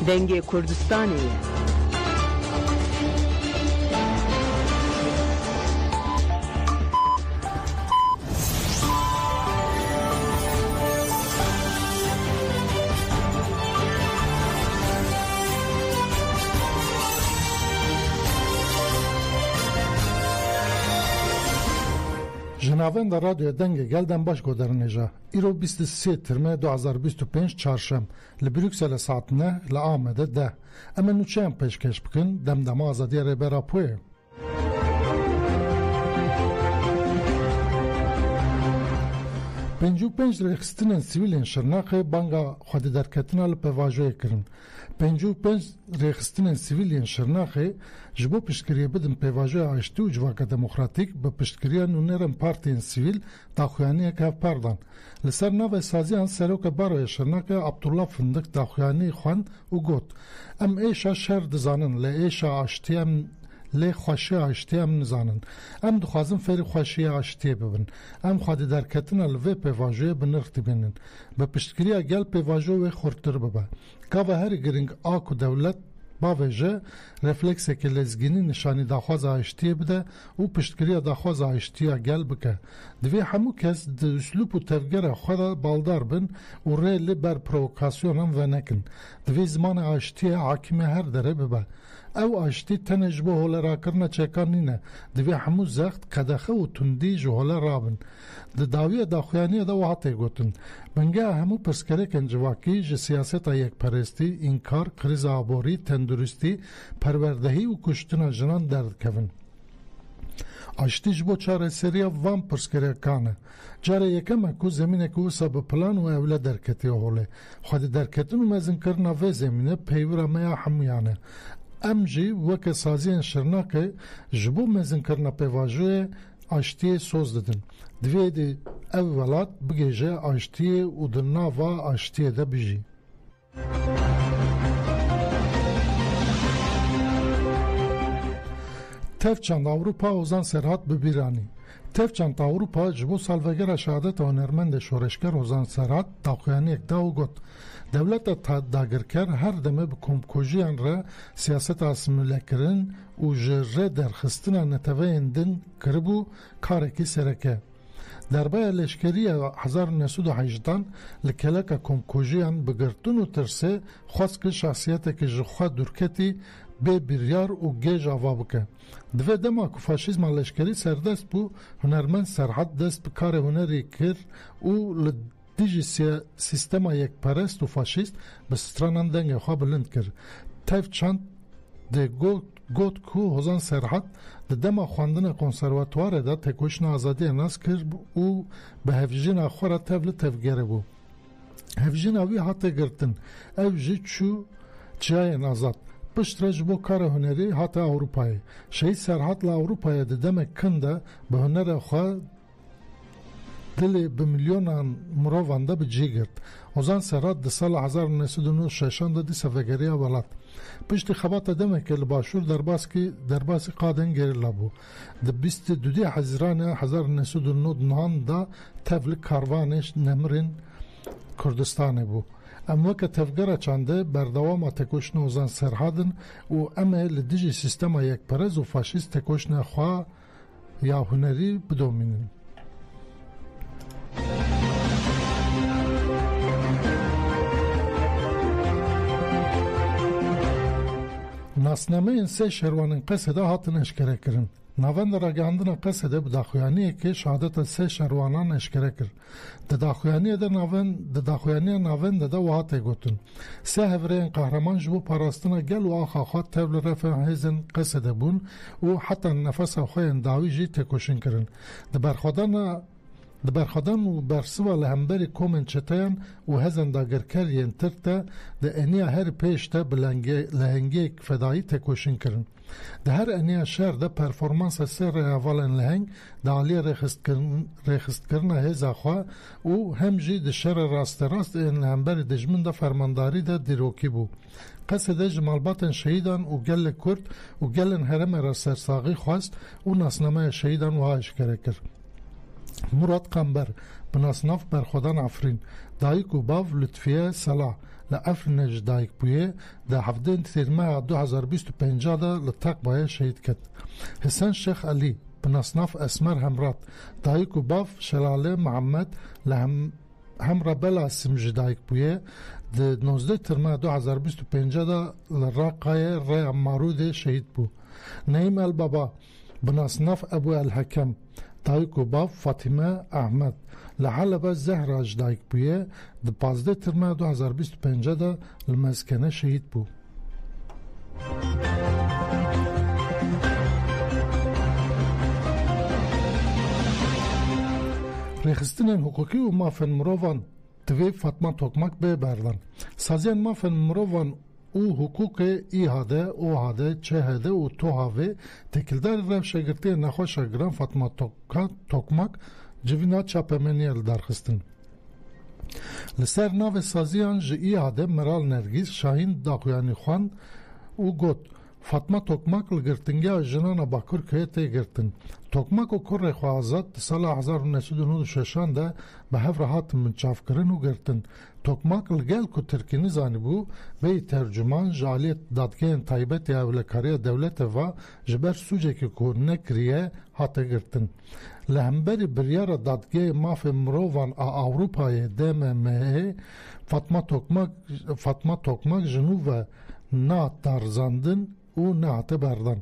دنگ کردستانی جنابان در رادیو دنگ گلدن باش گودرنجا ایرو 23 ترمه 2025 چهارشنبه لبروکسل ساعت 9 لآمده ده اما نوچه پیشکش بکن دمدم آزادی ریبرا پوی 55 رخصتین سیویلین شرناقه بانگا خود درکتنا لپواجوی کرن 55 رخصتین سیویلین شرناقه جبو پشتکریه بدن پواجوی آشتی و جواک دموکراتیک به پشتکریه نونرم پارتین سیویل داخویانی که پردان لسر نوی سازیان سروک باروی شرناقه عبدالله فندق داخویانی خوان و گوت ام ایشا شهر دزانن لی ایشا آشتیم لی خوشی آشتی هم نزانن ام دخوازم فری خوشی آشتی ببن ام خواهد درکتن الوی پیواجوی بنرختی بینن به پشتگیری گل پیواجوی خورتر ببا که و هر گرنگ آکو دولت باویجه رفلکس که لزگینی نشانی داخواز آشتی بده و پشتگیری داخواز آشتی گل بکه دوی همو کس ده اسلوب و تفگر خود بالدار بن و ریلی بر پروکاسیون هم و نکن دوی زمان آشتی حاکم هر داره ببا او آشتی تنج بو هوله را کرنه چکان نینه دوی همو زخت قدخه و تندی جو هوله رابن ده داوی داخویانی ده وحطه گوتن بنگه همو پرسکره کنجواکی جه سیاست یک پرستی انکار کریز آبوری تندرستی پروردهی و کشتن جنان درد کون آشتی جبو چاره سریا وان پرسکره کانه جاره یکم اکو زمینه که او سب پلان و اوله درکتی هوله خود درکتن و مزن کرنا و زمینه پیورا میا همویانه ام جی وک سازین شرناکه جبو مزن کرنا پیواجوی آشتی سوز دادن دوی دی اولات بگیجه آشتی و دناوا آشتی ده بجی تفچند اوروپا اوزان سرحد ببیرانی تفچند اوروپا جبو سالوگر شهادت هنرمند شورشگر اوزان سرحد داخویانی اک داو گوت دولت داگرکر هر دمه بکم کجیان را سیاست اسموله کرن و جره درخستن نتوه اندن کربو کارکی سرکه دربای لشکری 1918 لکلک کم کجیان بگرتون و ترسه خواست که شخصیت که جخوا درکتی به بیریار و گیج آوا بکه دوه دما که فاشیزم لشکری سردست بو هنرمند سرحد دست بکار هنری کر و دیجی سیستما یک پرست و فاشیست به سترانان دنگ خواه بلند کرد تایف چند ده گوت کو هزان سرحد ده دما خواندن کنسرواتواره ده تکوشن آزادی ناس کرد و به هفجین آخوره تفل تفگره بو هفجین آوی حتی گرتن او جی چو چای نازد پشت رجبو کار هنری حتی اوروپای شهید سرحد لا اوروپای ده دم کنده به هنر خواه دلی به میلیونان مروانده به جی گرد اوزان سرحد ده سال 1996 ده دی سفگری اولاد پشت خبات دمه که لباشور درباسی قادن گری لابو ده 22 حزیران 1999 ده تفل کاروانش نمرین کردستانه بو اما که تفگره چانده بردوام تکوشن اوزان سرحدن و امه لدیجی سیستم یک پرز و فاشیست تکوشن خواه یا هنری بدومینن ناسنامه این سه شهروانین قصده هاتن اشکره کرن ناوند را گاندن قصده به داخویانی که شهادت سه شهروانان اشکره کرد ده داخویانی ناوند ده وحاته گوتن سه هفرین قهرمان جبو پاراستنا گل و آخا خواه تبل رفع هزن قصده بون و حتی نفس خواه انداوی جی تکوشن کرن ده برخدان و برسوا لهمبری کومن چتایان و هزن داگرکر ینترتا ده انیا هر پیشتا لهنگی فدایی تکوشن کرن ده هر انیا شهر ده پرفورمانس سر اوالن لهنگ ده عالی ریخست کرن هزا خواه و همجی ده شهر راست این لهمبری دجمن ده فرمانداری ده دیروکی بو قصد جمالباتن شهیدان و گل کرد و گلن هرم را سرساقی خواست و ناسنامه شهیدان و اشکره کرد مراد قنبر بناسناف برخودان عفرین دایک و باو لطفیه صلاح لأفرین جدایک بویه ده 17 تیرمه 2025 ده لتقبایه شهید کد. حسن شیخ علی بنصناف اسمر همرات دایک و باف شلاله محمد لهم همرا بلا سم جدایک بویه ده 19 تیرمه 2025 ده لراقای ری امارود شهید بو. نعیم البابا بنصناف ابو الحکم دایک و باف فاطمه احمد لحلبه زهرا جدایک بویه ده 15 تیرمه 2025 ده لمسکنه شهید بو. ریخستنین حقوقی و مافن مروان دوی فاطمه توکمک به بردن. سازین مافن مروان او حقوق ایهاده، اوهاده، چهده و توهاوه تکلدار رو شگرتی نخواه شگران فاطمه توکمک جوینا چاپمنیل درخستن. لسر ناو سازیان جی ایهاده مرال نرگیز شاهین داخویانی خوان او گوت فاطمه توکمک لگرتنگی جنان باکر که تیگرتن. توکمک و کر خوازد سال 1996 ده به هفر هات منچاف کرن و گرتن. توکمک لگل که ترکی نزانی بو به ترجمان جالیت دادگین تایبت یا ولکاری دولت و جبر سوچه که نکریه هات گرتن. لهمبری بریار دادگی ماف مروان اوروپای DMM'ye Fatma Tokmak جنوب نا تارزاندن و نا تبردن.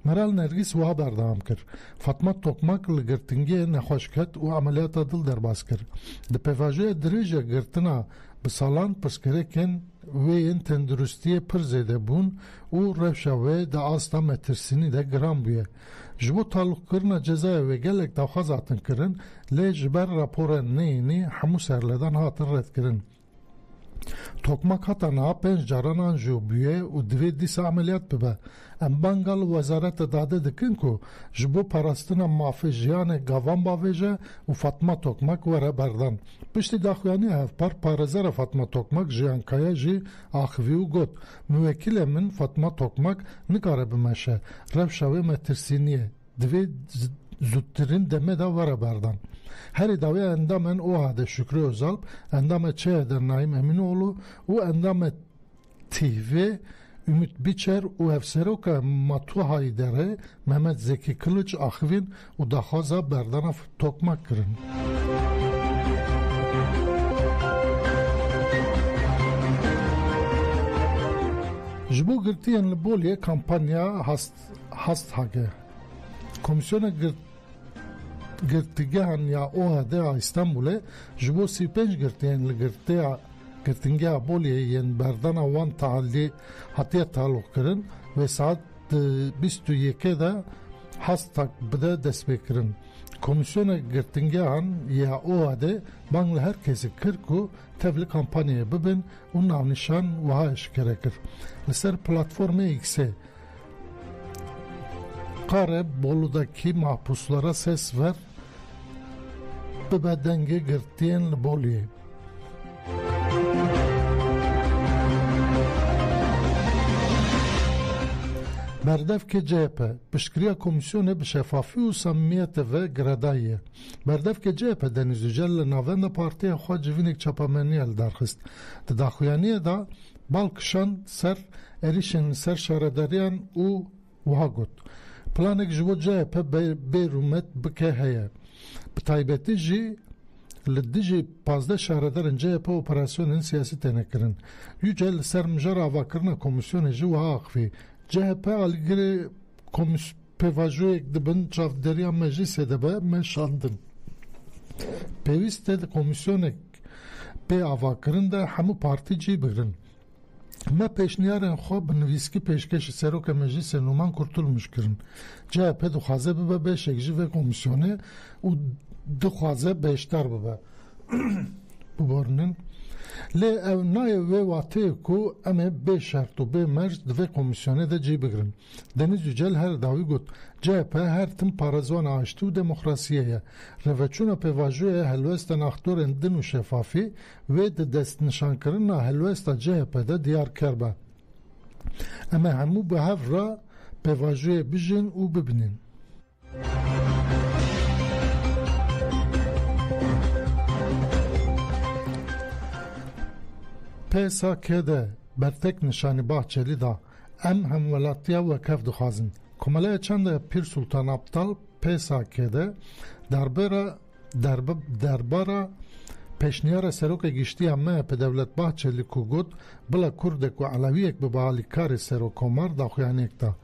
مرال نرگس و بردام کر. فاطمه توکمک لگرتنگی نخوش کت و عملیات دل درباز کر. ده پیواجه درجه گرتنا بسالان پسکره کن و این تندرستی پر زیده بون و روشاوه ده آستا مترسینی ده گرام بیه. جبو تعلق کرنا جزای و گلک داخوازاتن کرن لی جبر راپور نینی همو سرلدن هاتن رد کرن. توکمک هاتا نا 5 جارانان جو بیه و دوی دیس عملیات ببه. ام بانگال وزارت داده دکن که جبو پرستنا مافی جیان گاوان باویجه و فاطمه توکمک وره بردن. پشتی داخویانی هف پر پارزر فاطمه توکمک جیان کایا جی آخوی و گوت موکیل من فاطمه توکمک نکاره بمشه رف شوی مترسینیه دوی زودترین دمه دا وره بردن. هر داوی اندامن او هاده شکری özalp endam çe eder Naim Eminoğlu و endam تیوه Ümit Biçer و افسروکا ماتو هایدره Mehmet Zeki Kılıç Akvin و daxaza berdana tokmak kirin. Jibo girtiyen li Bolye kampanya hast hage. Komisyona girtigehan ya OHDA İstanbul'e jibo 35 girtiyen li girtingeha Bolye yen berdana wan tahalli hatiye taluk kirin ve saat 22'de hastak bide desbekirin. Komisyona girtingehan ya OHDA bangla herkesi kırku tevli kampanyaya bibin u navnişan vaha iş gerekir. Liser platformu X'e Kare Bolu'daki mahpuslara ses ver bebedenge girtiyen Bolye. Berdevke CHP pişkiriya komisyonu bi şefafi u samimiyete ve gradayye. Berdevke CHP Deniz Yücel'le navenda partiye xwa civinek çapameniye el darxist. Di daxuyaniye da balkışan ser erişen ser şaredariyan u wiha got. Planek ji bo CHP bêrûmet bike heye. Bi taybetî jî li dijî 15 şaredarên CHP operasyonên siyasî têne kirin. Yücel li ser mijara avakirina komisyonê jî wiha axivî. CHP algirê pêvajoyek dibin çavderiya meclisê de be me şandin. Pêwîst e di komisyonek pê avakirin de hemû partî cî bigirin. Me pêşniyarên xwe bi nivîskî pêşkêşî Serokê Meclîsê Numan Kurtulmuş kirin. CHP dixwaze bibe beşek ji vê komisyonê û dixwaze beşdar bibe. Biborînin lê ev nayê wê wateyê ku em ê bê şert û bê merc di vê komisyonê de cî bigirin. Deniz Yücel her dawî got CHP her tim parezwana aştî û demokrasiyê ye. Rêveçûna pêvajoyê helwestên aktorên din û şefafî wê di destnîşankirina helwesta CHP'de diyarker be. Em ê hemû bi hev re pêvajoyê bijîn û bibînin. پیسا که ده برتک نشانی باحچلی دا ام هم ولاتیا و کف دخوازن کماله چند پیر سلطان ابطال پیسا که ده درباره پیشنیار سروک گشتی همه په دولت باحچلی کو گود بلا کردک و علویک به بالی کار سروکومار داخویانیک دا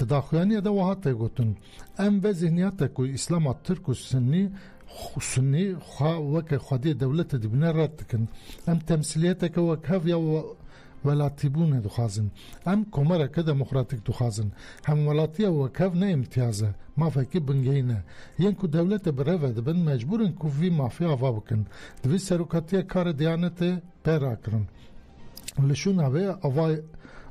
داخویانی دا وحات گوتن ام و ذهنیت کو اسلام ترک و سنی خواه وک خودی دولت دبنه رد کن ام تمثیلیت که وک هف یا ولاتیبونه دخوازن ام کمره که دموکراتیک دخوازن هم ولاتی وکف نه امتیازه ما فکی بنگینه ین کو دولت بره دبن مجبورن کو وی مافیا آوا بکن دوی سروکاتی کار دیانت پیرا کرن لشون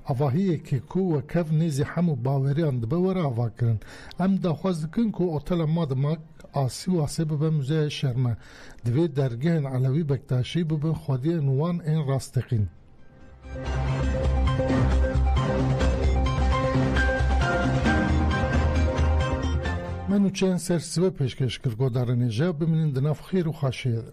آواهی که کو وکف نیزی همو باوری اند بوره آوا کرن ام دا خواست کن کو اوتل مادماک آسی و آسی ببن موزه شرمه دوی درگهن علوی بکتاشی ببن خودی نوان این راستقین منو چند سر سوه پیشکش کرد گودارنیجه ببینین دناف خیر و خاشیه